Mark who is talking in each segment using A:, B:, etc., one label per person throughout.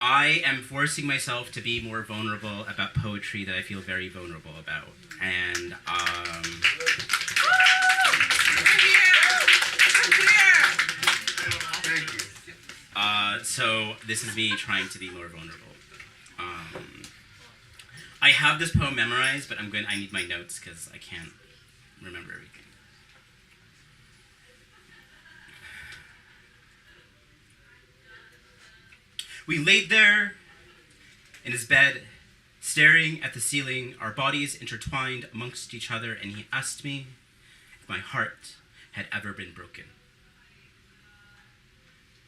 A: I am forcing myself to be more vulnerable about poetry that I feel very vulnerable about. And, so this is me trying to be more vulnerable. I have this poem memorized, but I need my notes because I can't remember everything. We laid there in his bed, staring at the ceiling, our bodies intertwined amongst each other, and he asked me if my heart had ever been broken.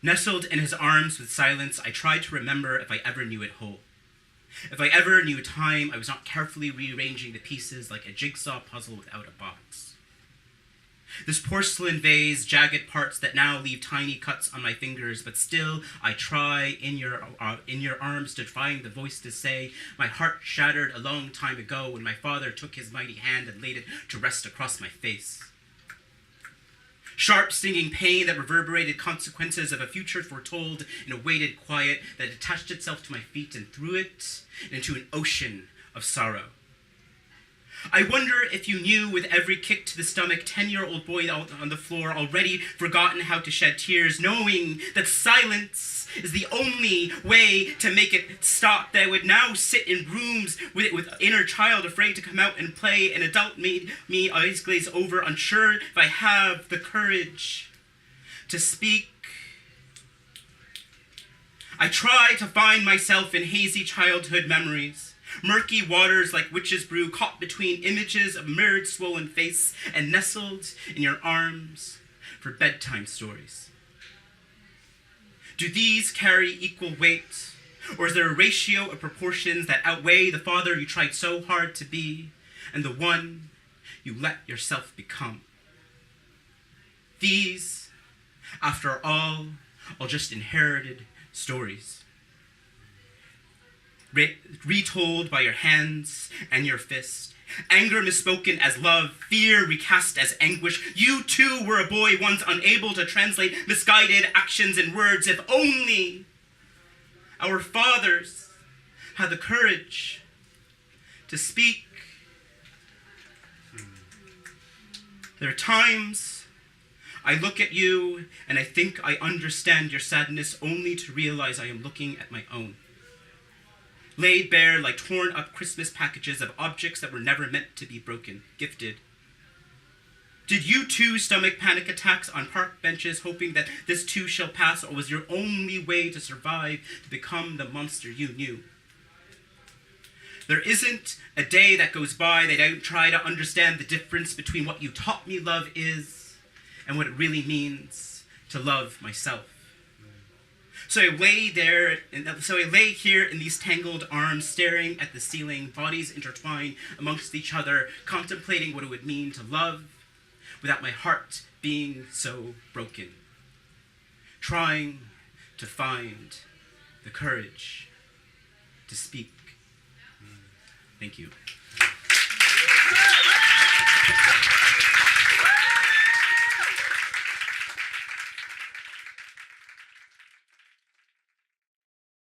A: Nestled in his arms with silence, I tried to remember if I ever knew it whole. If I ever knew time, I was not carefully rearranging the pieces like a jigsaw puzzle without a box. This porcelain vase, jagged parts that now leave tiny cuts on my fingers, but still I try in your arms to find the voice to say, my heart shattered a long time ago when my father took his mighty hand and laid it to rest across my face. Sharp, stinging pain that reverberated consequences of a future foretold in a weighted quiet that attached itself to my feet and threw it into an ocean of sorrow. I wonder if you knew with every kick to the stomach, 10-year-old boy on the floor, already forgotten how to shed tears, knowing that silence is the only way to make it stop, that I would now sit in rooms with inner child afraid to come out and play, and adult me eyes glaze over, unsure if I have the courage to speak. I try to find myself in hazy childhood memories, murky waters like witch's brew, caught between images of mirrored swollen face and nestled in your arms for bedtime stories. Do these carry equal weight, or is there a ratio of proportions that outweigh the father you tried so hard to be and the one you let yourself become? These, after all just inherited stories, retold by your hands and your fist. Anger misspoken as love, fear recast as anguish. You too were a boy once, unable to translate misguided actions in words. If only our fathers had the courage to speak. There are times I look at you and I think I understand your sadness, only to realize I am looking at my own. Laid bare like torn up Christmas packages of objects that were never meant to be broken, gifted. Did you too stomach panic attacks on park benches, hoping that this too shall pass, or was your only way to survive to become the monster you knew? There isn't a day that goes by that I don't try to understand the difference between what you taught me love is and what it really means to love myself. So I lay here in these tangled arms, staring at the ceiling, bodies intertwined amongst each other, contemplating what it would mean to love without my heart being so broken. Trying to find the courage to speak. Thank you.